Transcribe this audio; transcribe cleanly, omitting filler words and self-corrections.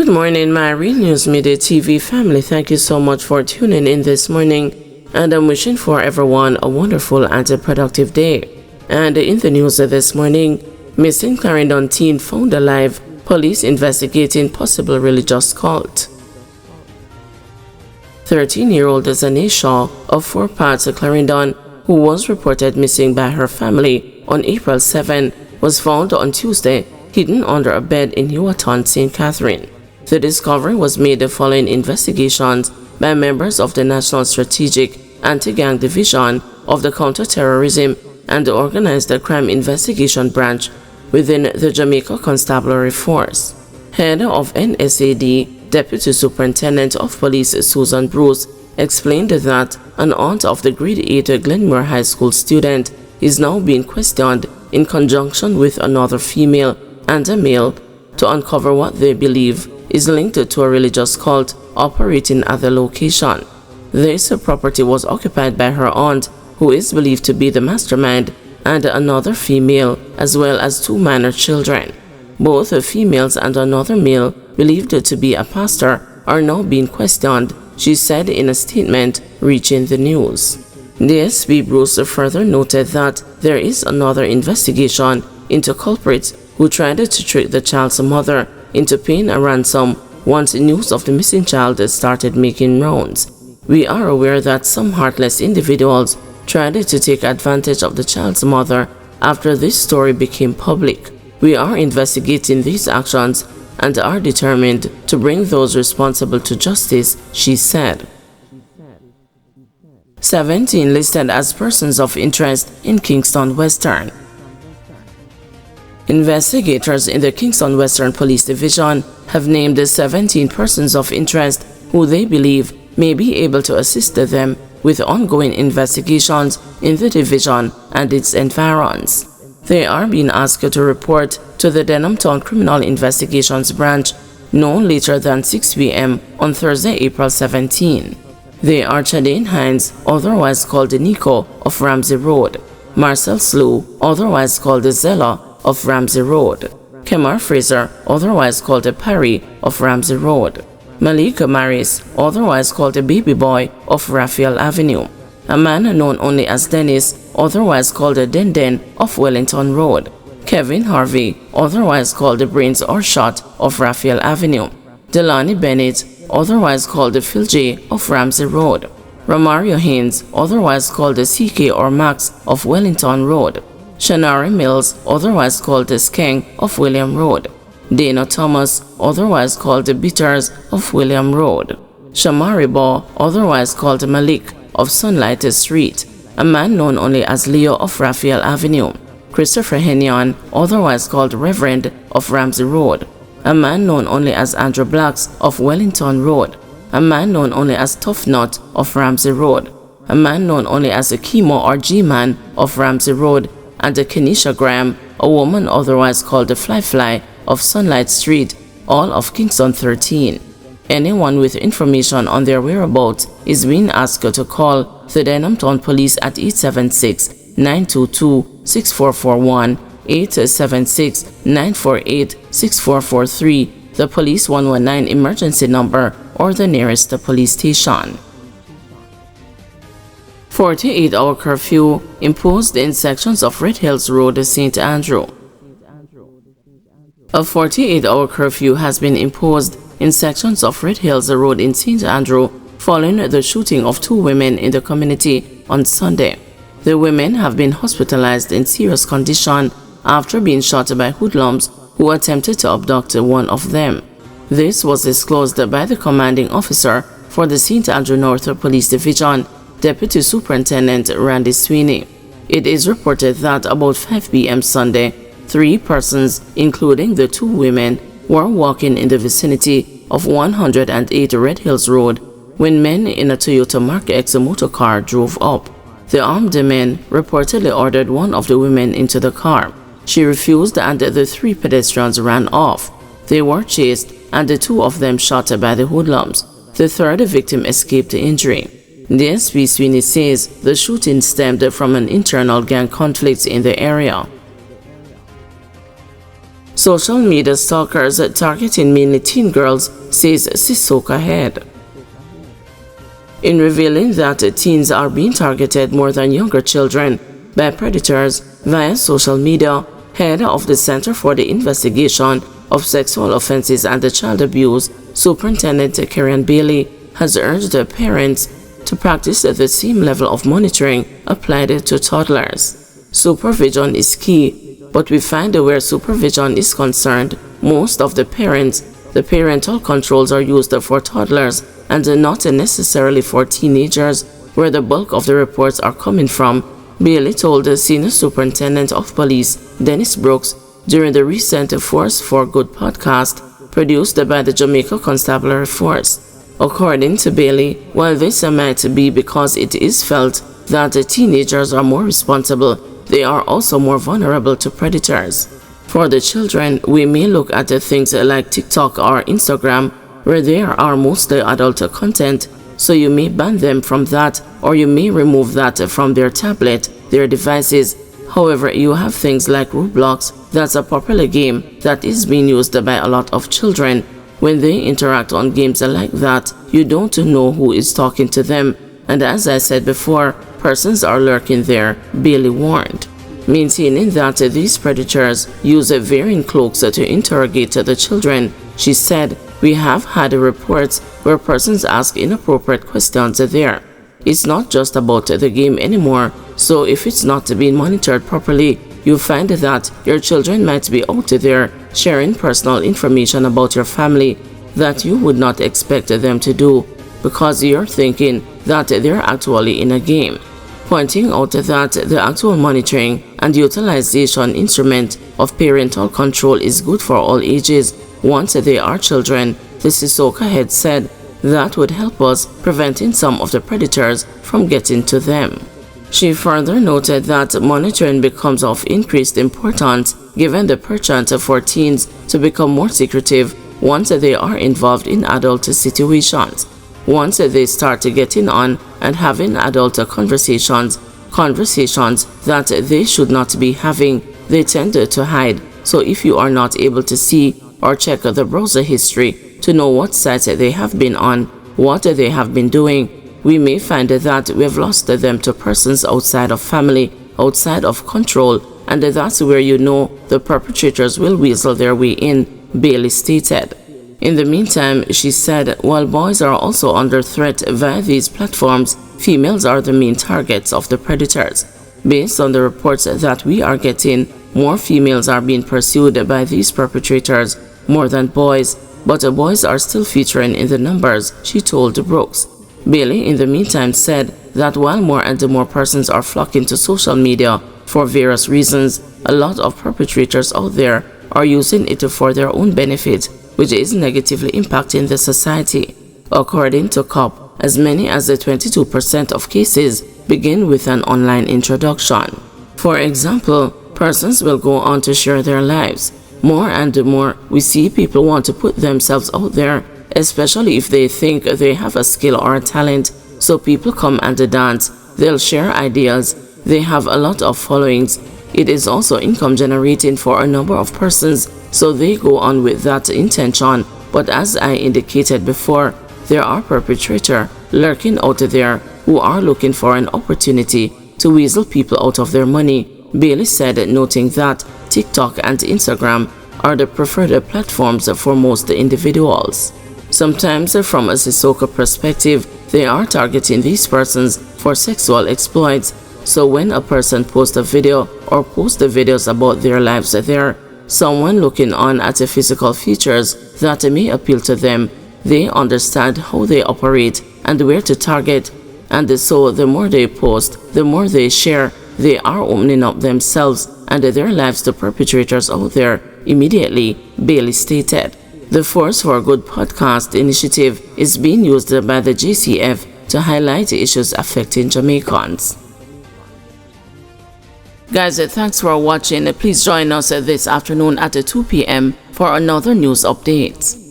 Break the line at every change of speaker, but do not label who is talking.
Good morning, my Real News Midday TV family. Thank you so much for tuning in this morning, and I'm wishing for everyone a wonderful and a productive day. And in the news this morning, missing Clarendon teen found alive, police investigating possible religious cult. 13-year-old Zane Shaw of 4 Parts Clarendon, who was reported missing by her family on April 7, was found on Tuesday hidden under a bed in Newarton, St. Catherine. The discovery was made following investigations by members of the National Strategic Anti-Gang Division of the Counter-Terrorism and the Organized Crime Investigation Branch within the Jamaica Constabulary Force. Head of NSAD, Deputy Superintendent of Police Susan Bruce, explained that an aunt of the grade 8 Glenmore High School student is now being questioned in conjunction with another female and a male to uncover what they believe is linked to a religious cult operating at the location. This property was occupied by her aunt, who is believed to be the mastermind, and another female, as well as 2 minor children. Both females and another male, believed to be a pastor, are now being questioned, she said in a statement reaching the news. DSP Bruce further noted that there is another investigation into culprits who tried to trick the child's mother into paying a ransom once news of the missing child started making rounds. We are aware that some heartless individuals tried to take advantage of the child's mother after this story became public. We are investigating these actions and are determined to bring those responsible to justice, she said. 17 listed as persons of interest in Kingston Western. Investigators in the Kingston Western Police Division have named 17 persons of interest who they believe may be able to assist them with ongoing investigations in the division and its environs. They are being asked to report to the Denham Town Criminal Investigations Branch no later than 6 p.m. on Thursday, April 17. They are Chadane Hines, otherwise called Nico, of Ramsey Road; Marcel Slew, otherwise called Zella, of Ramsey Road; Kemar Fraser, otherwise called Parry, of Ramsey Road; Malik Maris, otherwise called Baby Boy, of Raphael Avenue; a man known only as Dennis, otherwise called Denden, of Wellington Road; Kevin Harvey, otherwise called Brains or Shot, of Raphael Avenue; Delani Bennett, otherwise called Phil J, of Ramsey Road; Romario Haynes, otherwise called CK or Max, of Wellington Road; Shanari Mills, otherwise called Skeng, of William Road; Dana Thomas, otherwise called Bitters, of William Road; Shamari Baugh, otherwise called Malik, of Sunlight Street; a man known only as Leo, of Raphael Avenue; Christopher Henyon, otherwise called Reverend, of Ramsey Road; a man known only as Andrew Blacks, of Wellington Road; a man known only as Tough Nut, of Ramsey Road; a man known only as a Chemo or G-Man, of Ramsey Road; and a Kenisha Graham, a woman otherwise called the Fly, of Sunlight Street, all of Kingston 13. Anyone with information on their whereabouts is being asked to call the Denham Town Police at 876-922-6441, 876-948-6443, the Police 119 emergency number, or the nearest police station. 48-hour curfew imposed in sections of Red Hills Road, St. Andrew. A 48-hour curfew has been imposed in sections of Red Hills Road in St. Andrew following the shooting of 2 women in the community on Sunday. The women have been hospitalized in serious condition after being shot by hoodlums who attempted to abduct one of them. This was disclosed by the commanding officer for the St. Andrew North Police Division, Deputy Superintendent Randy Sweeney. It is reported that about 5 p.m. Sunday, 3 persons, including the 2 women, were walking in the vicinity of 108 Red Hills Road when men in a Toyota Mark X motor car drove up. The armed men reportedly ordered one of the women into the car. She refused and the 3 pedestrians ran off. They were chased and the 2 of them shot by the hoodlums. The 3rd victim escaped injury. DSP Sweeney says the shooting stemmed from an internal gang conflict in the area. Social media stalkers targeting mainly teen girls, says Sissoko head. In revealing that teens are being targeted more than younger children by predators via social media, head of the Center for the Investigation of Sexual Offenses and Child Abuse, Superintendent Karen Bailey, has urged the parents to practice the same level of monitoring applied to toddlers. Supervision is key, but we find where supervision is concerned, most of the parental controls are used for toddlers and not necessarily for teenagers, where the bulk of the reports are coming from, Bailey told the Senior Superintendent of Police, Dennis Brooks, during the recent Force for Good podcast produced by the Jamaica Constabulary Force. According to Bailey, while this might be because it is felt that teenagers are more responsible, they are also more vulnerable to predators. For the children, we may look at things like TikTok or Instagram, where there are mostly adult content, so you may ban them from that, or you may remove that from their tablet, their devices. However, you have things like Roblox, that's a popular game that is being used by a lot of children. When they interact on games like that, you don't know who is talking to them, and as I said before, persons are lurking there, Bailey warned. Maintaining that these predators use varying cloaks to interrogate the children, she said, we have had reports where persons ask inappropriate questions there. It's not just about the game anymore, so if it's not being monitored properly, you find that your children might be out there sharing personal information about your family that you would not expect them to do, because you're thinking that they're actually in a game. Pointing out that the actual monitoring and utilization instrument of parental control is good for all ages once they are children, the Sissoko head said that would help us preventing some of the predators from getting to them. She further noted that monitoring becomes of increased importance given the perchance for teens to become more secretive once they are involved in adult situations. Once they start getting on and having adult conversations that they should not be having, they tend to hide. So if you are not able to see or check the browser history to know what sites they have been on, what they have been doing, we may find that we have lost them to persons outside of family, outside of control, and that's where you know the perpetrators will weasel their way in, Bailey stated. In the meantime, she said, while boys are also under threat via these platforms, females are the main targets of the predators. Based on the reports that we are getting, more females are being pursued by these perpetrators more than boys, but boys are still featuring in the numbers, she told Brooks. Bailey, in the meantime, said that while more and more persons are flocking to social media for various reasons, a lot of perpetrators out there are using it for their own benefit, which is negatively impacting the society. According to COP, as many as 22% of cases begin with an online introduction. For example, persons will go on to share their lives. More and more, we see people want to put themselves out there, especially if they think they have a skill or a talent. So people come and dance, they'll share ideas, they have a lot of followings. It is also income generating for a number of persons, so they go on with that intention. But as I indicated before, there are perpetrators lurking out there who are looking for an opportunity to weasel people out of their money, Bailey said, noting that TikTok and Instagram are the preferred platforms for most individuals. Sometimes, from a Sissoko perspective, they are targeting these persons for sexual exploits. So when a person posts a video or posts the videos about their lives there, someone looking on at the physical features that may appeal to them, they understand how they operate and where to target. And so the more they post, the more they share, they are opening up themselves and their lives to perpetrators out there immediately, Bailey stated. The Force for Good podcast initiative is being used by the JCF to highlight issues affecting Jamaicans. Guys, thanks for watching. Please join us this afternoon at 2 p.m. for another news update.